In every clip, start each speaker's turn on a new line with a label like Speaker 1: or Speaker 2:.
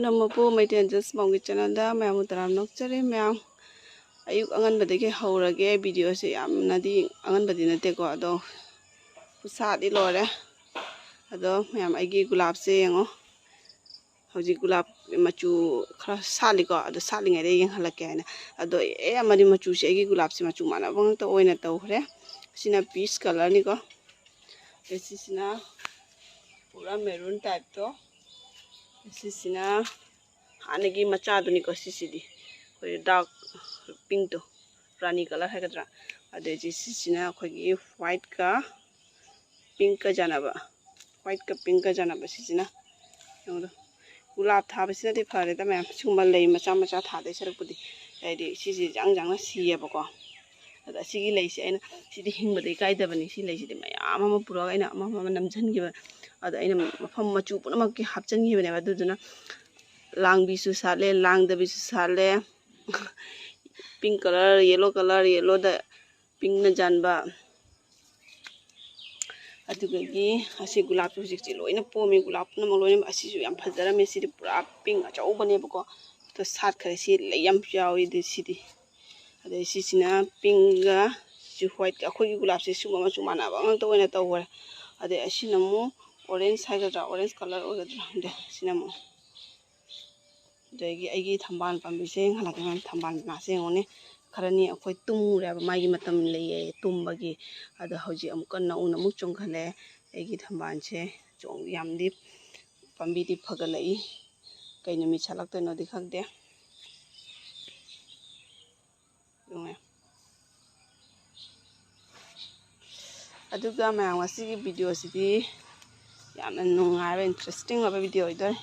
Speaker 1: ꯄꯨꯅꯃꯛꯄꯨ ꯃꯩꯇꯩ ꯖꯁꯃꯥꯎꯒꯤ ꯆꯦꯅꯦꯜꯗ ꯃꯌꯥꯝꯕꯨ ꯇꯔꯥꯝ ꯅꯣꯛꯆꯔꯤ ꯃꯌꯥꯝ ꯑꯌꯨꯛ ꯑꯉꯟꯕꯗꯒꯤ ꯍꯧꯔꯒꯦ ꯚꯤꯗꯤꯑꯣꯁꯦ ꯌꯥꯝꯅꯗꯤ ꯑꯉꯟꯕꯗꯤ ꯅꯠꯇꯦꯀꯣ ꯑꯗꯣ ꯈꯨꯠꯁꯥꯗꯤ ꯂꯣꯏꯔꯦ ꯑꯗꯣ ꯃꯌꯥꯝ ꯑꯩꯒꯤ ꯒꯨꯂꯥꯞꯁꯦ ꯌꯦꯡꯉꯣ ꯍꯧꯖꯤꯛ ꯒꯨꯂꯥꯞ ꯃꯆꯨ ꯈꯔ ꯁꯥꯠꯂꯤꯀꯣ ꯑꯗꯣ ꯁꯥꯠꯂꯤꯉꯩꯗ ꯌꯦꯡꯍꯜꯂꯛꯀꯦ ꯍꯥꯏꯅ ꯑꯗꯣ ꯑꯃꯗꯤ ꯃꯆꯨꯁꯦ ꯑꯩꯒꯤ ꯒꯨꯂꯥꯞꯁꯦ ꯃꯆꯨ ꯃꯥꯟꯅꯕ ꯉꯥꯛꯇ ꯑꯣꯏꯅ ꯇꯧꯈ꯭ꯔꯦ ꯁꯤꯅ ꯄꯤꯁ ꯀꯂꯔꯅꯤꯀꯣ ꯁꯤꯁꯤꯅ ꯄꯨꯔꯥ ꯃꯦꯔꯨꯟ ꯇꯥꯏꯞꯇꯣ ꯁꯤꯁꯤꯅ ꯍꯥꯟꯅꯒꯤ ꯃꯆꯥꯗꯨꯅꯤꯀꯣ ꯁꯤꯁꯤꯗꯤ ꯑꯩꯈꯣꯏ ꯗꯥꯔꯛ ꯄꯤꯡꯛꯇꯣ ꯔꯥꯅꯤ ꯀꯂꯔ ꯍꯥꯏꯒꯗ꯭ꯔꯥ ꯑꯗꯩꯗꯤ ꯁꯤꯁꯤꯅ ꯑꯩꯈꯣꯏꯒꯤ ꯋꯥꯏꯠꯀ ꯄꯤꯡꯛꯀ ꯆꯥꯟꯅꯕ ꯋꯥꯏꯠꯀ ꯄꯤꯡꯛꯀ ꯆꯥꯟꯅꯕ ꯁꯤꯁꯤꯅ ꯌꯦꯡꯉꯣ ꯒꯨꯂꯥꯞ ꯊꯥꯕꯁꯤꯅꯗꯤ ꯐꯔꯦꯗ ꯃꯌꯥꯝ ꯁꯤꯒꯨꯝꯕ ꯂꯩ ꯃꯆꯥ ꯃꯆꯥ ꯊꯥꯗꯣꯏ ꯁꯔꯨꯛꯄꯨꯗꯤ ꯍꯥꯏꯗꯤ ꯁꯤꯁꯤ ꯖꯥꯡꯅ ꯁꯤꯌꯦꯕꯀꯣ ꯑꯗ ꯑꯁꯤꯒꯤ ꯂꯩꯁꯦ ꯑꯩꯅ ꯁꯤꯗꯤ ꯍꯤꯡꯕꯗ ꯏꯀꯥꯏꯗꯕꯅꯤ ꯁꯤ ꯂꯩꯁꯤꯗꯤ ꯃꯌꯥꯝ ꯑꯃ ꯄꯨꯔꯛꯑꯒ ꯑꯩꯅ ꯑꯃ ꯅꯝꯁꯤꯟꯈꯤꯕ ꯑꯗ ꯑꯩꯅ ꯃꯐꯝ ꯃꯆꯨ ꯄꯨꯝꯅꯃꯛꯀꯤ ꯍꯥꯞꯆꯤꯟꯈꯤꯕꯅꯦꯕ ꯑꯗꯨꯗꯨꯅ ꯂꯥꯡꯕꯤꯁꯨ ꯁꯥꯠꯂꯦ ꯂꯥꯡꯗꯕꯤꯁꯨ ꯁꯥꯠꯂꯦ ꯄꯤꯡꯛ ꯀꯂꯔ ꯌꯦꯜꯂꯣꯗ ꯄꯤꯡꯛꯅ ꯆꯥꯟꯕ ꯑꯗꯨꯒꯤ ꯑꯁꯤ ꯒꯨꯂꯥꯞꯁꯨ ꯍꯧꯖꯤꯛꯁꯤ ꯂꯣꯏꯅ ꯄꯣꯝꯃꯤ ꯒꯨꯂꯥꯞ ꯄꯨꯝꯅꯃꯛ ꯂꯣꯏꯅꯃꯛ ꯑꯁꯤꯁꯨ ꯌꯥꯝ ꯐꯖꯔꯝꯃꯦ ꯁꯤꯗꯤ ꯄꯨꯔꯥ ꯄꯤꯡꯛ ꯑꯆꯧꯕꯅꯦꯕꯀꯣ ꯑꯗꯣ ꯁꯥꯠꯈ꯭ꯔꯦ ꯁꯤ ꯂꯩ ꯌꯥꯝ ꯌꯥꯎꯏ ꯁꯤꯗꯤ ꯑꯗꯩ ꯁꯤꯁꯤꯅ ꯄꯤꯡꯛꯒ ꯁꯤ ꯍ꯭ꯋꯥꯏꯠꯀ ꯑꯩꯈꯣꯏꯒꯤ ꯒꯨꯂꯥꯞꯁꯦ ꯁꯤꯒꯨꯝꯕ ꯃꯆꯨ ꯃꯥꯟꯅꯕ ꯉꯥꯛꯇ ꯑꯣꯏꯅ ꯇꯧꯈ꯭ꯔꯦ ꯑꯗꯩ ꯑꯁꯤꯅ ꯑꯃꯨꯛ ꯑꯣꯔꯦꯟꯖ ꯍꯥꯏꯒꯗ꯭ꯔꯥ ꯑꯣꯔꯦꯟꯖ ꯀꯂꯔ ꯑꯣꯏꯒꯗ꯭ꯔꯥ ꯈꯪꯗꯦ ꯁꯤꯅ ꯑꯃꯨꯛ ꯑꯗꯒꯤ ꯑꯩꯒꯤ ꯊꯝꯕꯥꯜ ꯄꯥꯝꯕꯤꯁꯦ ꯌꯦꯡꯍꯜꯂꯛꯀꯦ ꯊꯝꯕꯥꯜ ꯃꯅꯥꯁꯦ ꯌꯦꯡꯉꯣꯅꯦ ꯈꯔꯅꯤ ꯑꯩꯈꯣꯏ ꯇꯨꯝꯃꯨꯔꯦꯕ ꯃꯥꯒꯤ ꯃꯇꯝ ꯂꯩꯌꯦ ꯇꯨꯝꯕꯒꯤ ꯑꯗꯣ ꯍꯧꯖꯤꯛ ꯑꯃꯨꯛꯀ ꯅꯧꯅ ꯑꯃꯨꯛ ꯆꯣꯡꯈꯠꯂꯦ ꯑꯩꯒꯤ ꯊꯝꯕꯥꯜꯁꯦ ꯌꯥꯝꯗꯤ ꯄꯥꯝꯕꯤꯗꯤ ꯐꯒꯠꯂꯛꯏ ꯀꯩ ꯅꯨꯃꯤꯠ ꯁꯥꯠꯂꯛꯇꯣꯏꯅꯣꯗꯤ ꯈꯪꯗꯦ ꯑꯗꯨꯒ ꯃꯌꯥꯝ ꯉꯁꯤꯒꯤ ꯚꯤꯗꯤꯑꯣꯁꯤꯗꯤ ꯌꯥꯝꯅ ꯅꯨꯡꯉꯥꯏꯕ ꯏꯟꯇꯔꯦꯁꯇꯤꯡ ꯑꯣꯏꯕ ꯚꯤꯗꯤꯑꯣ ꯑꯣꯏꯗꯣꯏ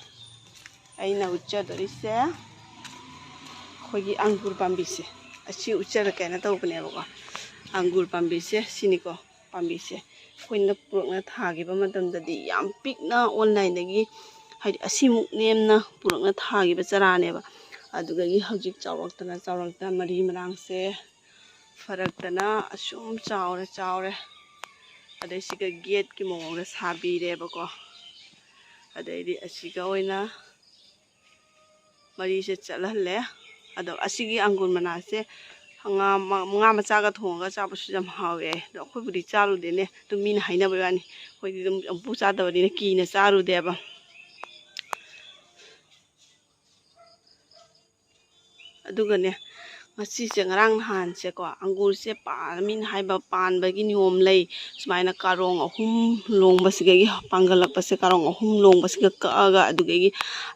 Speaker 1: ꯑꯩꯅ ꯎꯠꯆꯗꯣꯔꯤꯁꯦ ꯑꯩꯈꯣꯏꯒꯤ ꯑꯪꯒꯨꯔ ꯄꯥꯝꯕꯤꯁꯦ ꯑꯁꯤ ꯎꯠꯆꯔꯛꯀꯦꯅ ꯇꯧꯕꯅꯦꯕꯀꯣ ꯑꯪꯒꯨꯔ ꯄꯥꯝꯕꯤꯁꯦ ꯁꯤꯅꯤꯀꯣ ꯄꯥꯝꯕꯤꯁꯦ ꯑꯩꯈꯣꯏꯅ ꯄꯨꯔꯛꯅ ꯊꯥꯈꯤꯕ ꯃꯇꯝꯗꯗꯤ ꯌꯥꯝ ꯄꯤꯛꯅ ꯑꯣꯟꯂꯥꯏꯟꯗꯒꯤ ꯍꯥꯏꯗꯤ ꯑꯁꯤꯃꯨꯛ ꯅꯦꯝꯅ ꯄꯨꯔꯛꯅ ꯊꯥꯈꯤꯕ ꯆꯔꯥꯅꯦꯕ ꯑꯗꯨꯗꯒꯤ ꯍꯧꯖꯤꯛ ꯆꯥꯎꯔꯛꯇꯅ ꯃꯔꯤ ꯃꯔꯥꯡꯁꯦ ꯐꯔꯛꯇꯅ ꯑꯁꯨꯝ ꯆꯥꯎꯔꯦ ꯑꯗꯩ ꯁꯤꯒ ꯒꯦꯠꯀꯤ ꯃꯑꯣꯡꯗ ꯁꯥꯕꯤꯔꯦꯕꯀꯣ ꯑꯗꯩꯗꯤ ꯑꯁꯤꯒ ꯑꯣꯏꯅ ꯃꯔꯤꯁꯦ ꯆꯠꯍꯜꯂꯦ ꯑꯗꯣ ꯑꯁꯤꯒꯤ ꯑꯪꯒꯨꯔ ꯃꯅꯥꯁꯦ ꯉꯥ ꯃꯆꯥꯒ ꯊꯣꯡꯉꯒ ꯆꯥꯕꯁꯨ ꯌꯥꯝ ꯍꯥꯎꯋꯦ ꯑꯗꯣ ꯑꯩꯈꯣꯏꯕꯨꯗꯤ ꯆꯥꯔꯨꯗꯦꯅꯦ ꯑꯗꯨꯝ ꯃꯤꯅ ꯍꯥꯏꯅꯕꯩ ꯋꯥꯅꯤ ꯑꯩꯈꯣꯏꯗꯤ ꯑꯗꯨꯝ ꯑꯃꯨꯛꯄꯨ ꯆꯥꯗꯕꯅꯤꯅ ꯀꯤꯅ ꯆꯥꯔꯨꯗꯦꯕ ꯑꯗꯨꯒꯅꯦ ꯉꯁꯤꯁꯦ ꯉꯔꯥꯡ ꯅꯍꯥꯟꯁꯦꯀꯣ ꯑꯪꯒꯨꯔꯁꯦ ꯃꯤꯅ ꯍꯥꯏꯕ ꯄꯥꯟꯕꯒꯤ ꯅꯤꯌꯣꯝ ꯂꯩ ꯁꯨꯃꯥꯏꯅ ꯀꯥꯔꯣꯡ 3 ꯂꯣꯡꯕꯁꯤꯗꯒꯤ ꯄꯥꯡꯒꯠꯂꯛꯄꯁꯦ ꯀꯥꯔꯣꯡ 3 ꯂꯣꯡꯕꯁꯤꯒ ꯀꯛꯑꯒ ꯑꯗꯨꯗꯒꯤ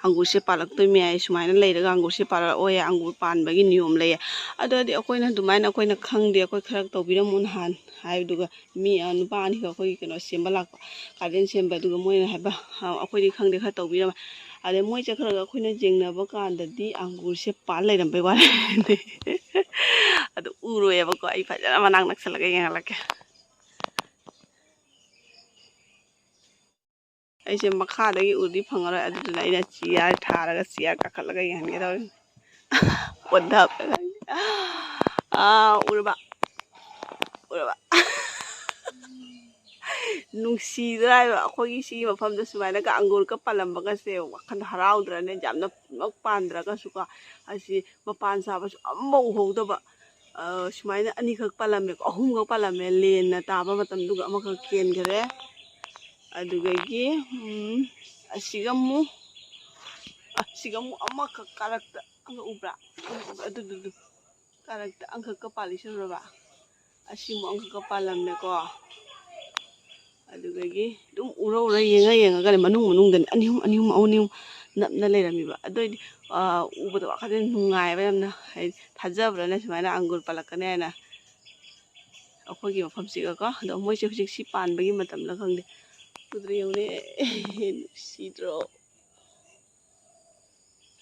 Speaker 1: ꯑꯪꯒꯨꯔꯁꯦ ꯄꯥꯜꯂꯛꯇꯣꯏ ꯃꯌꯥꯏ ꯁꯨꯃꯥꯏꯅ ꯂꯩꯔꯒ ꯑꯪꯒꯨꯔꯁꯦ ꯄꯥꯜꯂꯛꯑꯣꯏ ꯑꯪꯒꯨꯔ ꯄꯥꯟꯕꯒꯤ ꯅꯤꯌꯣꯝ ꯂꯩꯌꯦ ꯑꯗꯨꯗꯤ ꯑꯩꯈꯣꯏꯅ ꯑꯗꯨꯃꯥꯏꯅ ꯑꯩꯈꯣꯏꯅ ꯈꯪꯗꯦ ꯑꯩꯈꯣꯏ ꯈꯔ ꯇꯧꯕꯤꯔꯝꯃꯨ ꯅꯍꯥꯟ ꯍꯥꯏꯕꯗꯨꯒ ꯅꯨꯄꯥ ꯑꯅꯤꯒ ꯑꯩꯈꯣꯏꯒꯤ ꯀꯩꯅꯣ ꯁꯦꯝꯕ ꯂꯥꯛꯄ ꯒꯥꯔꯗꯦꯟ ꯁꯦꯝꯕ ꯑꯗꯨꯒ ꯃꯣꯏꯅ ꯍꯥꯏꯕ ꯑꯩꯈꯣꯏꯗꯤ ꯈꯪꯗꯦ ꯈꯔ ꯇꯧꯕꯤꯔꯝꯃꯦ ꯑꯗꯩ ꯃꯣꯏ ꯆꯠꯈ꯭ꯔꯒ ꯑꯩꯈꯣꯏꯅ ꯌꯦꯡꯅꯕ ꯀꯥꯟꯗꯗꯤ ꯑꯪꯒꯨꯔꯁꯦ ꯄꯥꯜ ꯂꯩꯔꯝꯕꯩ ꯋꯥꯅꯤ ꯑꯗꯨ ꯎꯔꯣꯏꯑꯕꯀꯣ ꯑꯩ ꯐꯖꯅ ꯃꯅꯥꯛ ꯅꯛꯁꯜꯂꯒ ꯌꯦꯡꯍꯜꯂꯛꯀꯦ ꯑꯩꯁꯦ ꯃꯈꯥꯗꯒꯤ ꯎꯔꯗꯤ ꯐꯪꯉꯔꯣꯏ ꯑꯗꯨꯗꯨꯅ ꯑꯩꯅ ꯆꯤꯌꯥꯔ ꯊꯥꯔꯒ ꯆꯤꯌꯥꯔ ꯀꯥꯈꯠꯂꯒ ꯌꯦꯡꯍꯟꯒꯦ ꯇꯧꯔꯤꯅꯤ ꯎꯔꯕ ꯅꯨꯡꯁꯤꯗ꯭ꯔꯥ ꯍꯥꯏꯕ ꯑꯩꯈꯣꯏꯒꯤ ꯁꯤꯒꯤ ꯃꯐꯝꯗ ꯁꯨꯃꯥꯏꯅꯒ ꯑꯪꯒꯨꯔꯒ ꯄꯥꯜꯂꯝꯕꯒꯁꯦ ꯋꯥꯈꯜ ꯍꯔꯥꯎꯗ꯭ꯔꯅꯦ ꯌꯥꯝꯅꯃꯛ ꯄꯥꯟꯗ꯭ꯔꯒꯁꯨꯀꯣ ꯑꯁꯤ ꯃꯄꯥꯟ ꯁꯥꯕꯁꯨ ꯑꯃꯐꯥꯎ ꯎꯍꯧꯗꯕ ꯁꯨꯃꯥꯏꯅ ꯑꯅꯤꯈꯛ ꯄꯥꯜꯂꯝꯃꯦꯀꯣ 3ꯈꯛ ꯄꯥꯜꯂꯝꯃꯦ ꯂꯦꯟꯅ ꯇꯥꯕ ꯃꯇꯝꯗꯨꯒ ꯑꯃꯈꯛ ꯀꯦꯟꯈꯔꯦ ꯑꯗꯨꯗꯒꯤ ꯑꯁꯤꯒ ꯑꯃꯨꯛ ꯑꯃꯈꯛ ꯀꯥꯔꯛꯇ ꯎꯕ꯭ꯔꯥ ꯑꯗꯨꯗꯨ ꯀꯥꯔꯛꯇ ꯑꯪꯈꯛꯀ ꯄꯥꯜꯂꯤꯁꯤꯔꯕ ꯑꯁꯤꯃꯨꯛ ꯑꯪꯈꯛꯀ ꯄꯥꯜꯂꯝꯃꯦꯀꯣ ꯑꯗꯨꯗꯒꯤ ꯑꯗꯨꯝ ꯎꯔ ꯌꯦꯡꯉꯒꯅꯦ ꯃꯅꯨꯡꯗꯅꯤ ꯑꯅꯤ ꯑꯍꯨꯝ ꯅꯞꯅ ꯂꯩꯔꯝꯃꯤꯕ ꯑꯗꯨꯑꯣꯏꯗꯤ ꯎꯕꯗ ꯋꯥꯈꯜ ꯅꯨꯡꯉꯥꯏꯕ ꯌꯥꯝꯅ ꯍꯥꯏꯗꯤ ꯊꯥꯖꯕ꯭ꯔꯅ ꯁꯨꯃꯥꯏꯅ ꯑꯪꯒꯨꯔ ꯄꯥꯜꯂꯛꯀꯅꯤ ꯍꯥꯏꯅ ꯑꯩꯈꯣꯏꯒꯤ ꯃꯐꯝꯁꯤꯒꯀꯣ ꯑꯗꯣ ꯃꯣꯏꯁꯦ ꯍꯧꯖꯤꯛ ꯁꯤ ꯄꯥꯟꯕꯒꯤ ꯃꯇꯝꯗ ꯈꯪꯗꯦ ꯎꯗ꯭ꯔ ꯌꯦꯡꯉꯨꯅꯦ ꯅꯨꯡꯁꯤꯗ꯭ꯔꯣ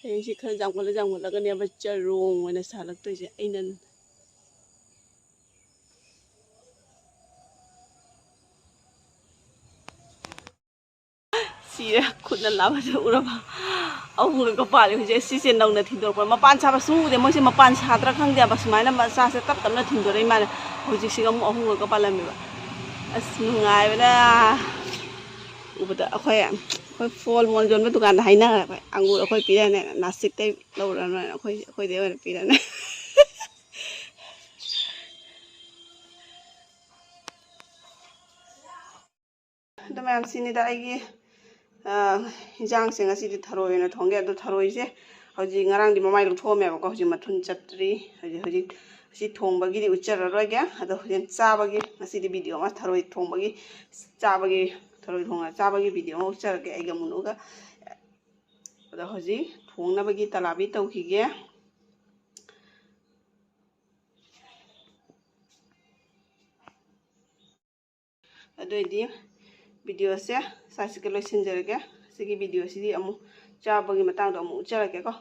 Speaker 1: ꯍꯌꯦꯡꯁꯤ ꯈꯔ ꯌꯥꯝꯈꯠꯂꯒꯅꯦꯕ ꯆꯔꯣꯡ ꯑꯣꯏꯅ ꯁꯥꯠꯂꯛꯇꯣꯏꯁꯦ ꯑꯩꯅ ꯁꯤꯔꯦ ꯈꯨꯠꯅ ꯂꯥꯕꯁꯦ ꯎꯔꯕ 3ꯈꯛꯀ ꯄꯥꯜꯂꯤ ꯍꯧꯖꯤꯛ ꯁꯤꯁꯦ ꯅꯧꯅ ꯊꯤꯟꯗꯣꯔꯛꯄ ꯃꯄꯥꯟ ꯁꯥꯕ ꯁꯨꯡ ꯎꯗꯦ ꯃꯣꯏꯁꯦ ꯃꯄꯥꯟ ꯁꯥꯗ꯭ꯔꯥ ꯈꯪꯗꯦꯕ ꯁꯨꯃꯥꯏꯅ ꯃꯆꯥꯁꯦ ꯇꯞꯅ ꯊꯤꯟꯗꯣꯔꯛꯏ ꯃꯥꯜꯂꯦ ꯍꯧꯖꯤꯛꯁꯤꯒ ꯑꯃꯨꯛ 3ꯈꯛꯀ ꯄꯥꯜꯂꯝꯃꯦꯕ ꯑꯁ ꯅꯨꯡꯉꯥꯏꯕꯅ ꯎꯕꯗ ꯑꯩꯈꯣꯏ ꯑꯩꯈꯣꯏ ꯐꯣꯜ ꯃꯣꯜ ꯌꯣꯟꯕ ꯗꯨꯀꯥꯟꯗ ꯍꯥꯏꯅꯔꯕ ꯑꯪꯒꯨꯔ ꯑꯩꯈꯣꯏ ꯄꯤꯔꯅꯤ ꯅꯥꯁꯤꯛꯇꯩ ꯂꯧꯔꯅꯣꯏꯅ ꯑꯩꯈꯣꯏꯗꯩ ꯑꯣꯏꯅ ꯄꯤꯔꯅꯤ ꯑꯗꯨ ꯃꯌꯥꯝ ꯁꯤꯅꯤꯗ ꯑꯩꯒꯤ ꯏꯟꯖꯥꯡꯁꯦ ꯉꯁꯤꯗꯤ ꯊꯔꯣꯏ ꯑꯣꯏꯅ ꯊꯣꯡꯒꯦ ꯑꯗꯣ ꯊꯔꯣꯏꯁꯦ ꯍꯧꯖꯤꯛ ꯉꯔꯥꯡꯗꯤ ꯃꯃꯥꯏ ꯂꯧꯊꯣꯛꯑꯝꯃꯦꯕꯀꯣ ꯍꯧꯖꯤꯛ ꯃꯊꯨꯟ ꯆꯠꯇ꯭ꯔꯤ ꯍꯧꯖꯤꯛ ꯑꯁꯤ ꯊꯣꯡꯕꯒꯤꯗꯤ ꯎꯠꯆꯔꯔꯣꯏꯒꯦ ꯑꯗꯣ ꯍꯧꯖꯤꯛ ꯆꯥꯕꯒꯤ ꯉꯁꯤꯗꯤ ꯚꯤꯗꯤꯑꯣ ꯑꯃ ꯊꯔꯣꯏ ꯊꯣꯡꯕꯒꯤ ꯆꯥꯕꯒꯤ ꯊꯔꯣꯏ ꯊꯣꯡꯉ ꯆꯥꯕꯒꯤ ꯚꯤꯗꯤꯑꯣ ꯑꯃ ꯎꯠꯆꯔꯛꯀꯦ ꯑꯩꯒ ꯃꯨꯟꯅꯨꯒ ꯑꯗꯣ ꯍꯧꯖꯤꯛ ꯊꯣꯡꯅꯕꯒꯤ ꯇꯂꯥꯕꯤ ꯇꯧꯈꯤꯒꯦ ꯑꯗꯨꯑꯣꯏꯗꯤ ꯚꯤꯗꯤꯑꯣꯁꯦ ꯁ꯭ꯋꯥꯏꯁꯤꯒ ꯂꯣꯏꯁꯤꯟꯖꯔꯒꯦ ꯁꯤꯒꯤ ꯚꯤꯗꯤꯑꯣꯁꯤꯗꯤ ꯑꯃꯨꯛ ꯆꯥꯕꯒꯤ ꯃꯇꯥꯡꯗꯣ ꯑꯃꯨꯛ ꯎꯠꯆꯔꯛꯀꯦꯀꯣ